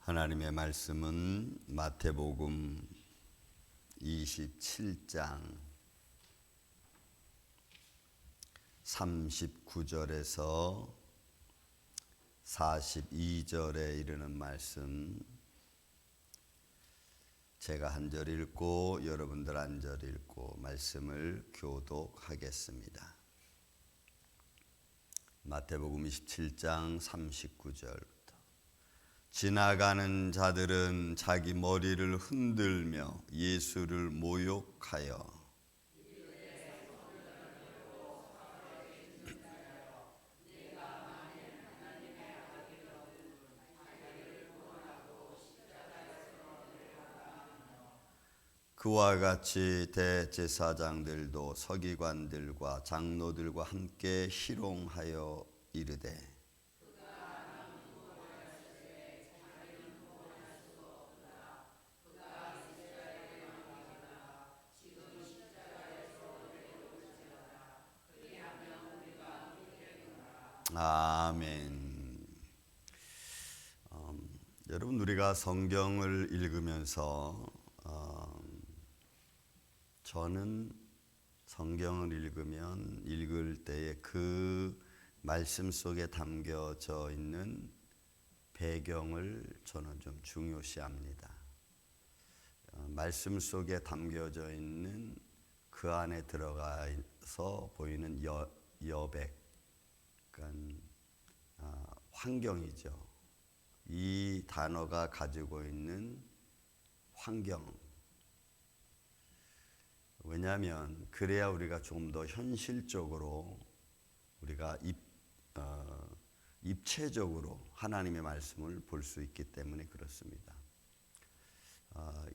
하나님의 말씀은 마태복음 27장 39절에서 42절에 이르는 말씀, 제가 한 절 읽고 여러분들 한 절 읽고 말씀을 교독하겠습니다. 마태복음 27장 39절. 지나가는 자들은 자기 머리를 흔들며 예수를 모욕하여 그와 같이 대제사장들도 서기관들과 장로들과 함께 희롱하여 이르되 아멘. 여러분, 우리가 성경을 읽으면서 저는 성경을 읽을 때에 그 말씀 속에 담겨져 있는 배경을 저는 좀 중요시합니다. 말씀 속에 담겨져 있는 그 안에 들어가서 보이는 여백, 그러니까 환경이죠. 이 단어가 가지고 있는 환경. 왜냐하면 그래야 우리가 좀 더 현실적으로 우리가 입체적으로 하나님의 말씀을 볼 수 있기 때문에 그렇습니다.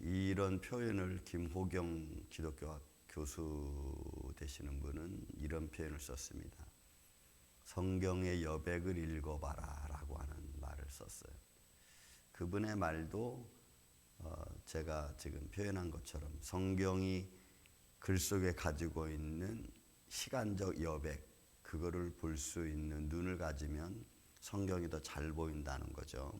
이런 표현을 김호경 기독교학 교수 되시는 분은 이런 표현을 썼습니다. 성경의 여백을 읽어봐라 라고 하는 말을 썼어요. 그분의 말도 제가 지금 표현한 것처럼 성경이 글 속에 가지고 있는 시간적 여백, 그거를 볼 수 있는 눈을 가지면 성경이 더 잘 보인다는 거죠.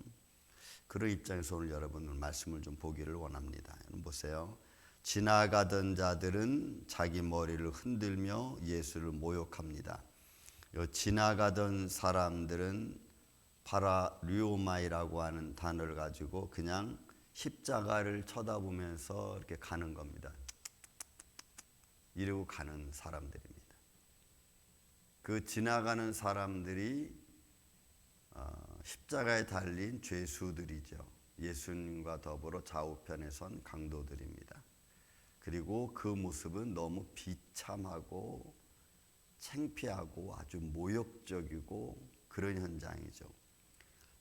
그런 입장에서 오늘 여러분들 말씀을 좀 보기를 원합니다. 여러분 보세요. 지나가던 자들은 자기 머리를 흔들며 예수를 모욕합니다. 지나가던 사람들은 파라류오마이라고 하는 단어를 가지고 그냥 십자가를 쳐다보면서 이렇게 가는 겁니다. 이러고 가는 사람들입니다. 그 지나가는 사람들이 십자가에 달린 죄수들이죠. 예수님과 더불어 좌우편에 선 강도들입니다. 그리고 그 모습은 너무 비참하고 창피하고 아주 모욕적이고 그런 현장이죠.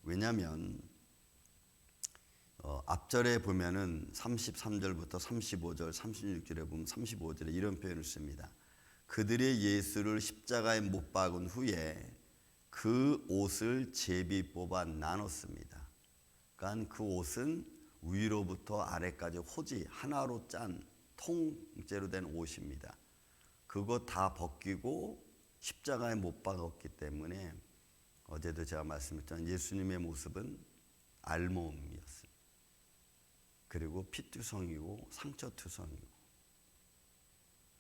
왜냐하면 앞절에 보면은 33절부터 35절, 36절에 보면 35절에 이런 표현을 씁니다. 그들의 예수를 십자가에 못 박은 후에 그 옷을 제비 뽑아 나눴습니다. 그러니까 그 옷은 위로부터 아래까지 호지 하나로 짠 통째로 된 옷입니다. 그거 다 벗기고 십자가에 못 박았기 때문에 어제도 제가 말씀했지만 예수님의 모습은 알몸이었습니다. 그리고 피투성이고 상처투성이고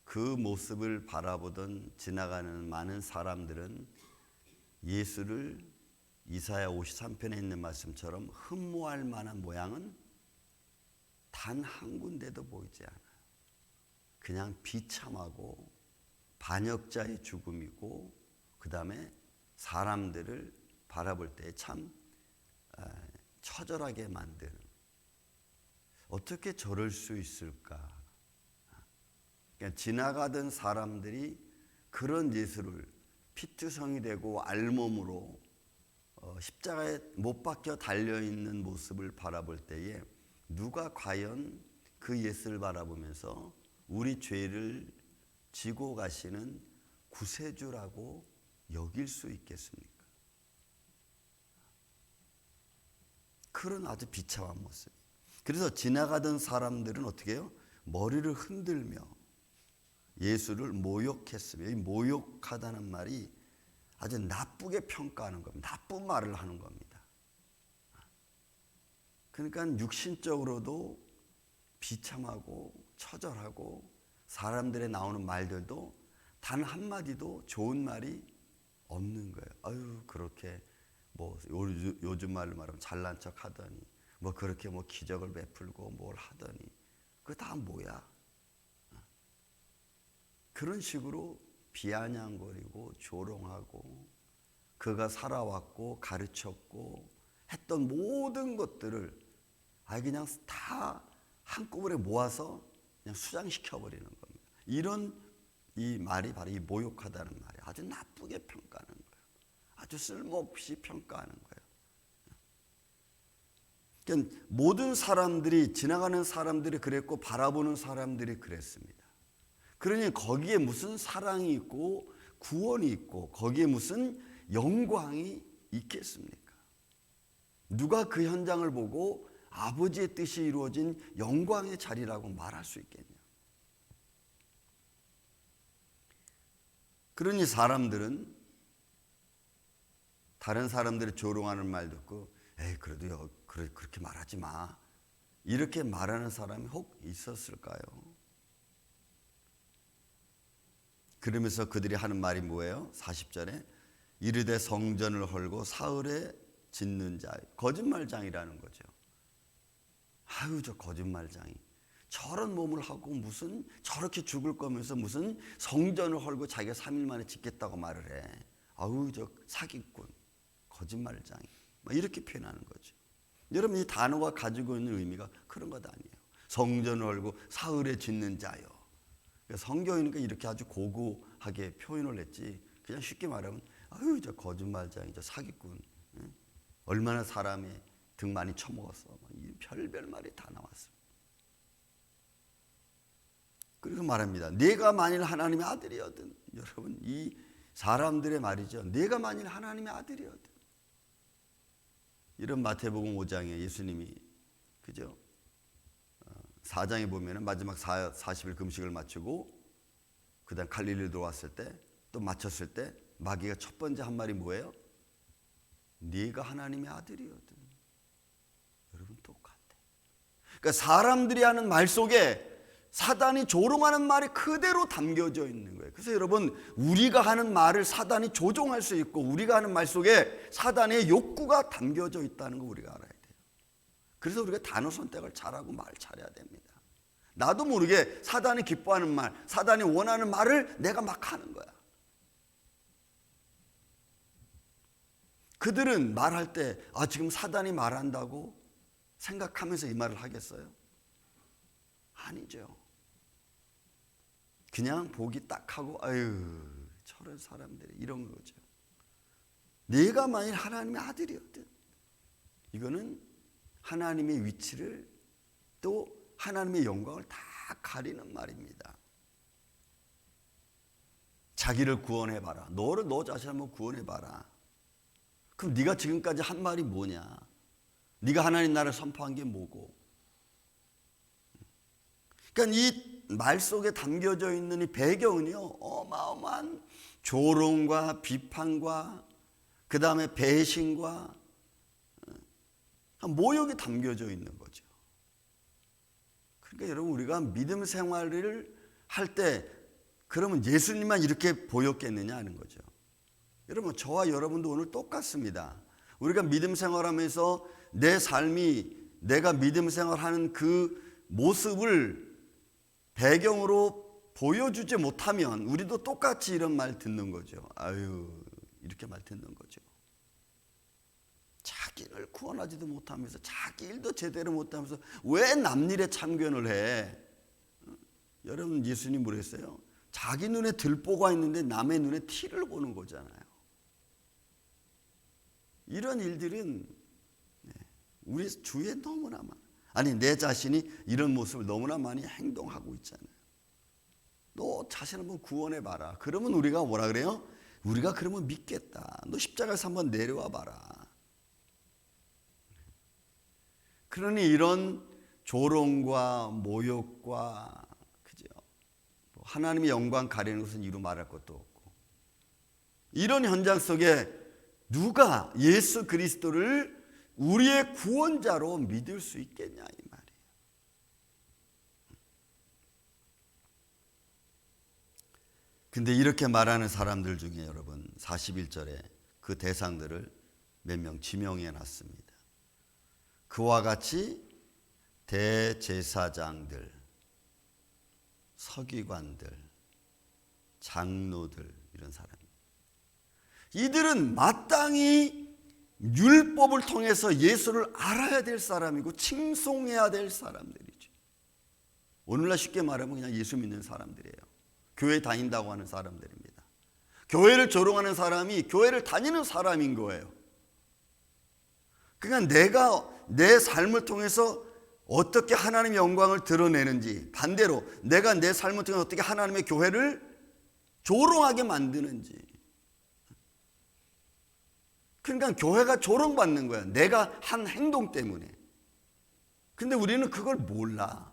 그 모습을 바라보던 지나가는 많은 사람들은 예수를 이사야 53편에 있는 말씀처럼 흠모할 만한 모양은 단 한 군데도 보이지 않아요. 그냥 비참하고 반역자의 죽음이고 그 다음에 사람들을 바라볼 때 참 처절하게 만드는, 어떻게 저럴 수 있을까? 그러니까 지나가던 사람들이 그런 예수를 피투성이 되고 알몸으로 십자가에 못 박혀 달려있는 모습을 바라볼 때에 누가 과연 그 예수를 바라보면서 우리 죄를 지고 가시는 구세주라고 여길 수 있겠습니까? 그런 아주 비참한 모습. 그래서 지나가던 사람들은 어떻게 해요? 머리를 흔들며 예수를 모욕했으며, 이 모욕하다는 말이 아주 나쁘게 평가하는 겁니다. 나쁜 말을 하는 겁니다. 그러니까 육신적으로도 비참하고 처절하고 사람들의 나오는 말들도 단 한마디도 좋은 말이 없는 거예요. 아유, 그렇게 뭐 요즘 말로 말하면 잘난 척 하더니 뭐 그렇게 뭐 기적을 베풀고 뭘 하더니 그거 다 뭐야? 그런 식으로 비아냥거리고 조롱하고 그가 살아왔고 가르쳤고 했던 모든 것들을 그냥 다 한꺼번에 모아서 그냥 수장시켜버리는 겁니다. 이런 이 말이 바로 이 모욕하다는 말이 아주 나쁘게 평가하는 거예요. 아주 쓸모없이 평가하는 거예요. 그러니까 모든 사람들이 지나가는 사람들이 그랬고 바라보는 사람들이 그랬습니다. 그러니 거기에 무슨 사랑이 있고 구원이 있고 거기에 무슨 영광이 있겠습니까? 누가 그 현장을 보고 아버지의 뜻이 이루어진 영광의 자리라고 말할 수 있겠냐? 그러니 사람들은 다른 사람들이 조롱하는 말 듣고 에이 그래도 그렇게 말하지 마 이렇게 말하는 사람이 혹 있었을까요? 그러면서 그들이 하는 말이 뭐예요? 40절에 이르되 성전을 헐고 사흘에 짓는 자 거짓말장이라는 거죠. 아유 저 거짓말장이 저런 몸을 하고 무슨 저렇게 죽을 거면서 무슨 성전을 헐고 자기가 3일 만에 짓겠다고 말을 해. 아유 저 사기꾼 거짓말장이 이렇게 표현하는 거죠. 여러분 이 단어가 가지고 있는 의미가 그런 것 아니에요. 성전을 헐고 사흘에 짓는 자요. 성경이니까 이렇게 아주 고고하게 표현을 했지 그냥 쉽게 말하면 아유 저 거짓말장이 저 사기꾼 얼마나 사람의 등 많이 쳐먹었어 별별 말이 다 나왔습니다. 그리고 말합니다. 내가 만일 하나님의 아들이거든 여러분 이 사람들의 말이죠. 내가 만일 하나님의 아들이거든 이런 마태복음 5장에 예수님이 그죠? 4장에 보면은 마지막 40일 금식을 마치고 그다음 갈릴리로 들어왔을 때 또 마쳤을 때 마귀가 첫 번째 한 말이 뭐예요? 네가 하나님의 아들이거든. 여러분 똑같아. 그러니까 사람들이 하는 말 속에 사단이 조롱하는 말이 그대로 담겨져 있는 거예요. 그래서 여러분 우리가 하는 말을 사단이 조종할 수 있고 우리가 하는 말 속에 사단의 욕구가 담겨져 있다는 거 우리가 알아야 돼요. 그래서 우리가 단어 선택을 잘하고 말 잘해야 됩니다. 나도 모르게 사단이 기뻐하는 말, 사단이 원하는 말을 내가 막 하는 거야. 그들은 말할 때 지금 사단이 말한다고 생각하면서 이 말을 하겠어요? 아니죠. 그냥 보기 딱 하고 아유 저런 사람들이 이런 거죠. 네가 만일 하나님의 아들이었든 이거는 하나님의 위치를 또 하나님의 영광을 다 가리는 말입니다. 자기를 구원해봐라. 너 자신 한번 구원해봐라. 그럼 네가 지금까지 한 말이 뭐냐? 네가 하나님 나라를 선포한 게 뭐고? 그러니까 이 말 속에 담겨져 있는 이 배경은요 어마어마한 조롱과 비판과 그 다음에 배신과 모욕이 담겨져 있는 거죠. 그러니까 여러분 우리가 믿음 생활을 할 때 그러면 예수님만 이렇게 보였겠느냐 하는 거죠. 여러분 저와 여러분도 오늘 똑같습니다. 우리가 믿음 생활하면서 내 삶이 내가 믿음 생활하는 그 모습을 배경으로 보여주지 못하면 우리도 똑같이 이런 말 듣는 거죠. 아유 이렇게 말 듣는 거죠. 자기를 구원하지도 못하면서 자기 일도 제대로 못하면서 왜 남일에 참견을 해? 여러분 예수님 뭐랬어요? 자기 눈에 들보가 있는데 남의 눈에 티를 보는 거잖아요. 이런 일들은 우리 주위에 너무나 많아. 아니 내 자신이 이런 모습을 너무나 많이 행동하고 있잖아요. 너 자신 한번 구원해봐라. 그러면 우리가 뭐라 그래요? 우리가 그러면 믿겠다. 너 십자가에서 한번 내려와 봐라. 그러니 이런 조롱과 모욕과 그죠? 하나님의 영광 가리는 것은 이루 말할 것도 없고 이런 현장 속에 누가 예수 그리스도를 우리의 구원자로 믿을 수 있겠냐 이 말이에요. 근데 이렇게 말하는 사람들 중에 여러분 41절에 그 대상들을 몇 명 지명해 놨습니다. 그와 같이 대제사장들, 서기관들, 장로들 이런 사람. 이들은 마땅히 율법을 통해서 예수를 알아야 될 사람이고 칭송해야 될 사람들이죠. 오늘날 쉽게 말하면 그냥 예수 믿는 사람들이에요. 교회 다닌다고 하는 사람들입니다. 교회를 조롱하는 사람이 교회를 다니는 사람인 거예요. 그러니까 내가 내 삶을 통해서 어떻게 하나님의 영광을 드러내는지, 반대로 내가 내 삶을 통해서 어떻게 하나님의 교회를 조롱하게 만드는지. 그러니까 교회가 조롱받는 거야. 내가 한 행동 때문에. 근데 우리는 그걸 몰라.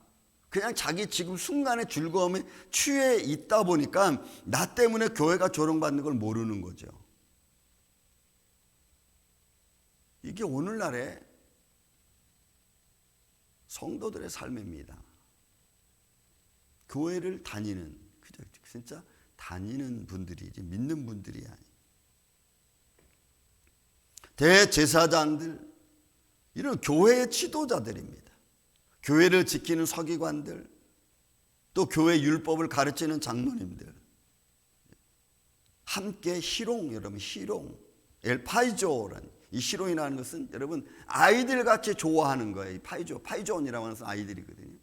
그냥 자기 지금 순간의 즐거움에 취해 있다 보니까 나 때문에 교회가 조롱받는 걸 모르는 거죠. 이게 오늘날의 성도들의 삶입니다. 교회를 다니는, 진짜 다니는 분들이지 믿는 분들이 아니에요. 대제사장들, 이런 교회의 지도자들입니다. 교회를 지키는 서기관들, 또 교회 율법을 가르치는 장로님들, 함께 희롱, 여러분 희롱, 엘파이조라는 이 희롱이라는 것은 여러분 아이들같이 좋아하는 거예요. 이 파이존이라고 하는 아이들이거든요.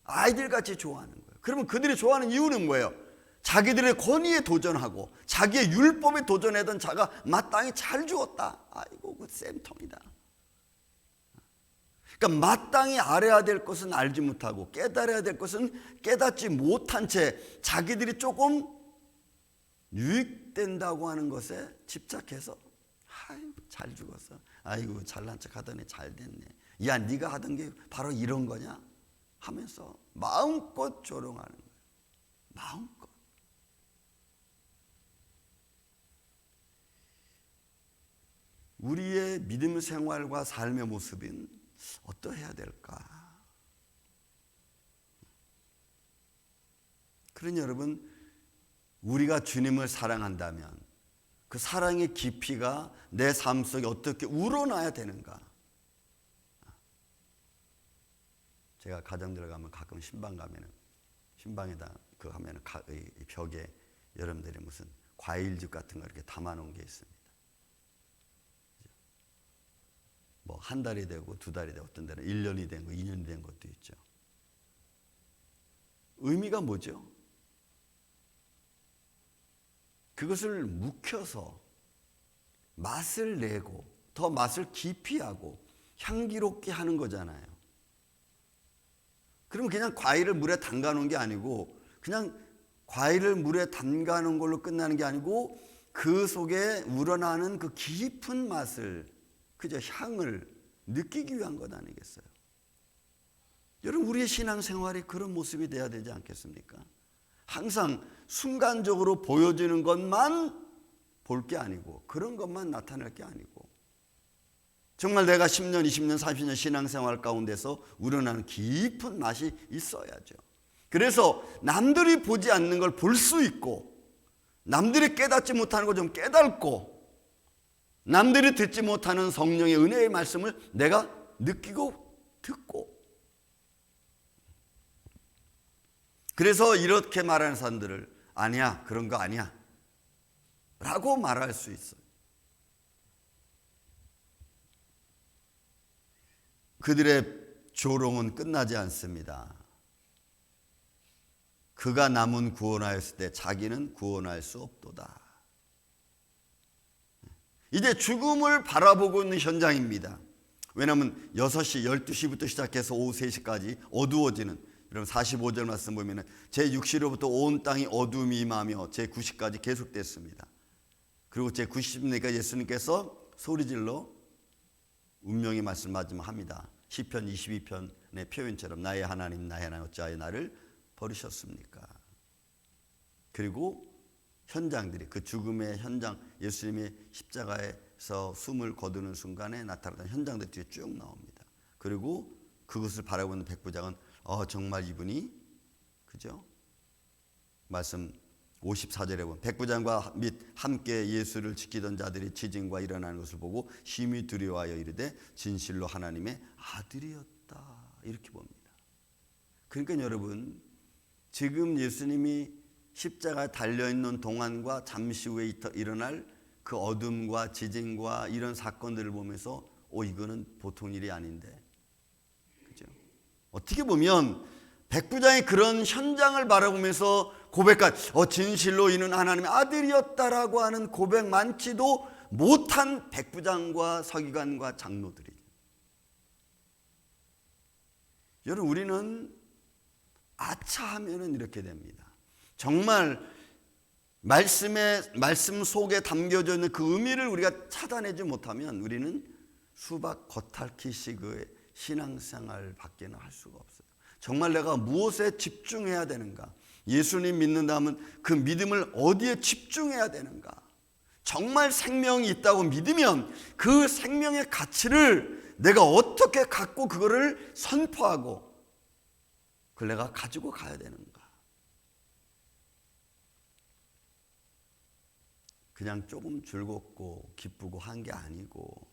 아이들같이 좋아하는 거예요. 그러면 그들이 좋아하는 이유는 뭐예요? 자기들의 권위에 도전하고 자기의 율법에 도전하던 자가 마땅히 잘 죽었다. 아이고 그 쌤통이다. 그러니까 마땅히 알아야 될 것은 알지 못하고 깨달아야 될 것은 깨닫지 못한 채 자기들이 조금 유익된다고 하는 것에 집착해서 아이고 잘 죽었어. 아이고 잘난 척 하더니 잘 됐네. 야 네가 하던 게 바로 이런 거냐? 하면서 마음껏 조롱하는 거예요. 마음껏. 우리의 믿음 생활과 삶의 모습은 어떠해야 될까? 그러니 여러분, 우리가 주님을 사랑한다면 그 사랑의 깊이가 내 삶 속에 어떻게 우러나야 되는가? 제가 가정 들어가면 가끔 신방 가면은 신방에다 그 하면은 벽에 여러분들이 무슨 과일즙 같은 거 이렇게 담아놓은 게 있습니다. 뭐 한 달이 되고 두 달이 되고 어떤 데는 1년이 된 거, 2년이 된 것도 있죠. 의미가 뭐죠? 그것을 묵혀서 맛을 내고 더 맛을 깊이 하고 향기롭게 하는 거잖아요. 그러면 그냥 과일을 물에 담가 놓은 게 아니고 그냥 과일을 물에 담가 놓은 걸로 끝나는 게 아니고 그 속에 우러나는 그 깊은 맛을, 그저 향을 느끼기 위한 것 아니겠어요? 여러분, 우리의 신앙생활이 그런 모습이 돼야 되지 않겠습니까? 항상 순간적으로 보여지는 것만 볼 게 아니고 그런 것만 나타낼 게 아니고 정말 내가 10년, 20년, 30년 신앙생활 가운데서 우러나는 깊은 맛이 있어야죠. 그래서 남들이 보지 않는 걸 볼 수 있고 남들이 깨닫지 못하는 걸 좀 깨닫고 남들이 듣지 못하는 성령의 은혜의 말씀을 내가 느끼고 듣고, 그래서 이렇게 말하는 사람들을 아니야, 그런 거 아니야 라고 말할 수 있어요. 그들의 조롱은 끝나지 않습니다. 그가 남은 구원하였을 때 자기는 구원할 수 없도다. 이제 죽음을 바라보고 있는 현장입니다. 왜냐하면 6시, 12시부터 시작해서 오후 3시까지 어두워지는, 여러분 45절 말씀 보면 제6시로부터 온 땅이 어둠이 임하며 제9시까지 계속됐습니다. 그리고 제90시니까 예수님께서 소리질러 운명의 말씀 마지막합니다. 시편 22편의 표현처럼 나의 하나님 나의 하나님 어찌하여 나를 버리셨습니까? 그리고 현장들이, 그 죽음의 현장, 예수님의 십자가의 바다에서 숨을 거두는 순간에 나타났던 현장들 뒤에 쭉 나옵니다. 그리고 그것을 바라보는 백부장은 정말 이분이 그죠? 말씀 54절에 보면 백부장과 및 함께 예수를 지키던 자들이 지진과 일어나는 것을 보고 심히 두려워하여 이르되 진실로 하나님의 아들이었다 이렇게 봅니다. 그러니까 여러분 지금 예수님이 십자가에 달려있는 동안과 잠시 후에 일어날 그 어둠과 지진과 이런 사건들을 보면서 이거는 보통 일이 아닌데 그죠? 어떻게 보면 백부장이 그런 현장을 바라보면서 고백한 진실로 이는 하나님의 아들이었다라고 하는 고백 많지도 못한 백부장과 서기관과 장로들이 여러분 우리는 아차하면은 이렇게 됩니다. 정말 말씀 속에 담겨져 있는 그 의미를 우리가 찾아내지 못하면 우리는 수박 겉핥기식의 신앙생활 밖에는 할 수가 없어요. 정말 내가 무엇에 집중해야 되는가? 예수님 믿는다면 그 믿음을 어디에 집중해야 되는가? 정말 생명이 있다고 믿으면 그 생명의 가치를 내가 어떻게 갖고 그거를 선포하고 그걸 내가 가지고 가야 되는가? 그냥 조금 즐겁고 기쁘고 한 게 아니고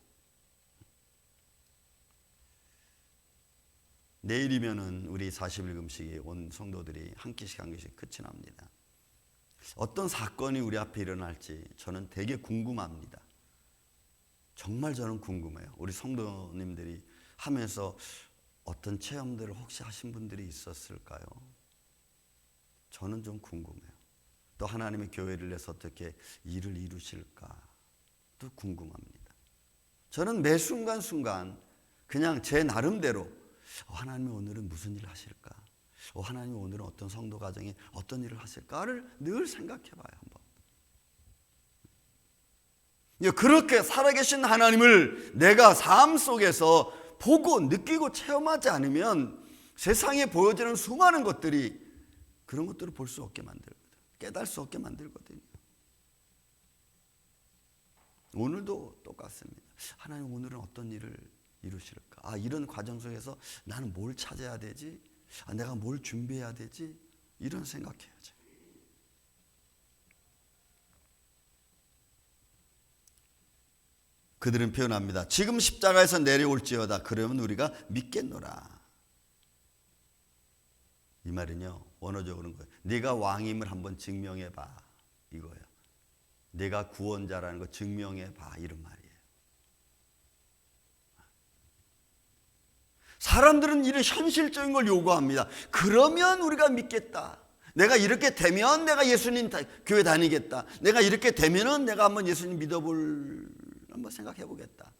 내일이면은 우리 40일 금식이 온 성도들이 한 끼씩 한 끼씩 끝이 납니다. 어떤 사건이 우리 앞에 일어날지 저는 되게 궁금합니다. 정말 저는 궁금해요. 우리 성도님들이 하면서 어떤 체험들을 혹시 하신 분들이 있었을까요? 저는 좀 궁금해요. 또 하나님의 교회를 내서 어떻게 일을 이루실까 또 궁금합니다. 저는 매 순간순간 그냥 제 나름대로 하나님이 오늘은 무슨 일을 하실까? 하나님이 오늘은 어떤 성도 가정에 어떤 일을 하실까를 늘 생각해 봐요. 한번. 그렇게 살아계신 하나님을 내가 삶 속에서 보고 느끼고 체험하지 않으면 세상에 보여지는 수많은 것들이 그런 것들을 볼 수 없게 만들거든요. 깨달을 수 없게 만들거든요. 오늘도 똑같습니다. 하나님 오늘은 어떤 일을 이루실까? 이런 과정 속에서 나는 뭘 찾아야 되지? 내가 뭘 준비해야 되지? 이런 생각해야죠. 그들은 표현합니다. 지금 십자가에서 내려올지어다. 그러면 우리가 믿겠노라. 이 말은요, 원어적으로는 거예요. 네가 왕임을 한번 증명해봐. 이거예요. 네가 구원자라는 거 증명해봐. 이런 말이에요. 사람들은 이런 현실적인 걸 요구합니다. 그러면 우리가 믿겠다. 내가 이렇게 되면 내가 예수님 교회 다니겠다. 내가 이렇게 되면은 내가 한번 예수님 한번 생각해 보겠다.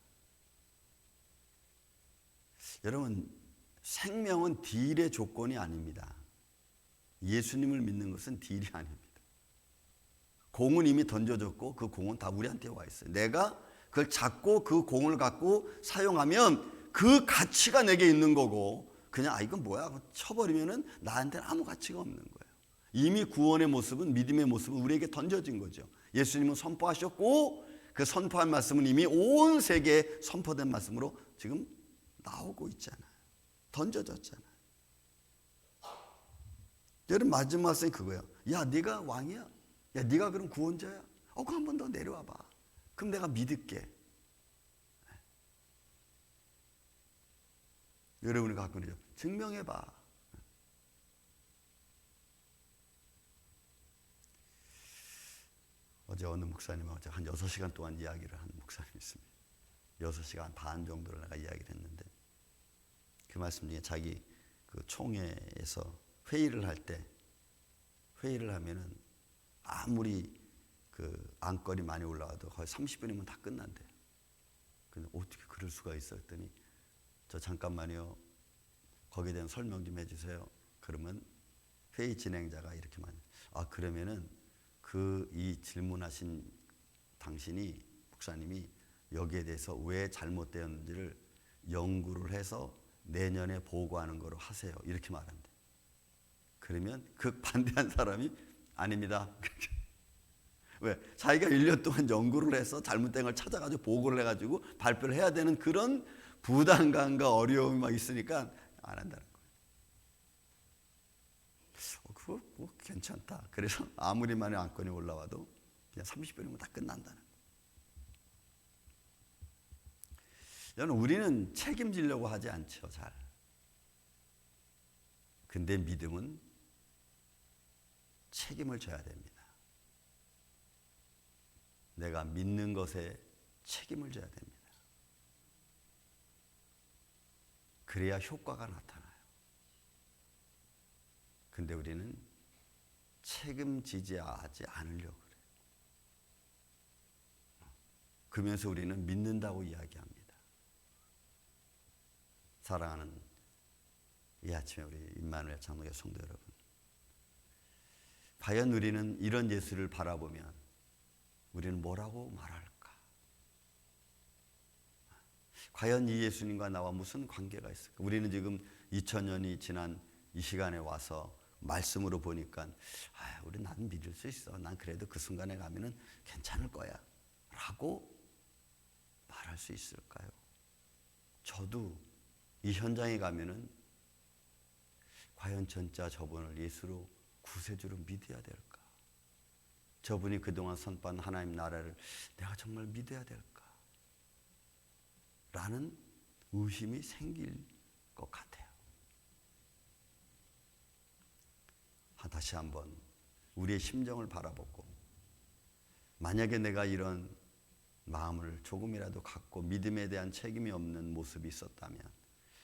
여러분, 생명은 딜의 조건이 아닙니다. 예수님을 믿는 것은 딜이 아닙니다. 공은 이미 던져졌고 그 공은 다 우리한테 와 있어요. 내가 그걸 잡고 그 공을 갖고 사용하면 그 가치가 내게 있는 거고 그냥 이건 뭐야 쳐버리면은 나한테는 아무 가치가 없는 거예요. 이미 구원의 모습은 믿음의 모습은 우리에게 던져진 거죠. 예수님은 선포하셨고 그 선포한 말씀은 이미 온 세계에 선포된 말씀으로 지금 나오고 있잖아요. 던져졌잖아요. 여러분 마지막 말씀이 그거예요. 야 네가 왕이야. 야 네가 그럼 구원자야. 그럼 한 번 더 내려와 봐. 그럼 내가 믿을게. 여러분이 갖고 있는 증명해봐. 어제 어느 목사님하고 한 6시간 동안 이야기를 한 목사님이 있습니다. 6시간 반 정도를 내가 이야기를 했는데 그 말씀 중에 자기 그 총회에서 회의를 할 때 회의를 하면은 아무리 그 안건이 많이 올라와도 거의 30분이면 다 끝난대. 근데 어떻게 그럴 수가 있어 했더니 저 잠깐만요. 거기에 대한 설명 좀 해주세요. 그러면 회의 진행자가 이렇게 말해요. 그러면은 이 질문하신 당신이 목사님이 여기에 대해서 왜 잘못되었는지를 연구를 해서 내년에 보고하는 거로 하세요. 이렇게 말한대. 그러면 그 반대한 사람이 아닙니다. 왜? 자기가 1년 동안 연구를 해서 잘못된 걸 찾아가지고 보고를 해가지고 발표를 해야 되는 그런 부담감과 어려움이 막 있으니까 안 한다는 거예요. 그거 괜찮다. 그래서 아무리 많이 안건이 올라와도 그냥 30분이면 다 끝난다는 거예요. 여러분, 우리는 책임지려고 하지 않죠, 잘. 근데 믿음은 책임을 져야 됩니다. 내가 믿는 것에 책임을 져야 됩니다. 그래야 효과가 나타나요. 근데 우리는 책임지지 않으려고 그래요. 그러면서 우리는 믿는다고 이야기합니다. 사랑하는 이 아침에 우리 임마누엘 장로교 성도 여러분, 과연 우리는 이런 예수를 바라보면 우리는 뭐라고 말할까? 과연 이 예수님과 나와 무슨 관계가 있을까? 우리는 지금 2000년이 지난 이 시간에 와서 말씀으로 보니까 우리 나는 믿을 수 있어. 난 그래도 그 순간에 가면은 괜찮을 거야 라고 말할 수 있을까요? 저도 이 현장에 가면은 과연 진짜 저분을 예수로 구세주로 믿어야 될까? 저분이 그동안 선포한 하나님 나라를 내가 정말 믿어야 될까? 라는 의심이 생길 것 같아요. 다시 한번 우리의 심정을 바라보고, 만약에 내가 이런 마음을 조금이라도 갖고 믿음에 대한 책임이 없는 모습이 있었다면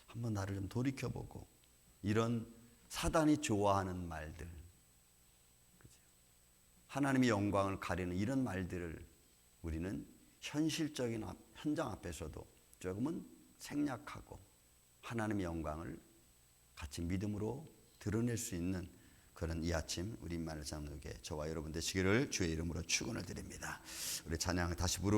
한번 나를 좀 돌이켜보고, 이런 사단이 좋아하는 말들, 하나님의 영광을 가리는 이런 말들을 우리는 현실적인 현장 앞에서도 조금은 생략하고 하나님의 영광을 같이 믿음으로 드러낼 수 있는 그런 이 아침 우리 임마누엘 장로교회 저와 여러분 되시기를 주의 이름으로 축원을 드립니다. 우리 찬양 다시 부르고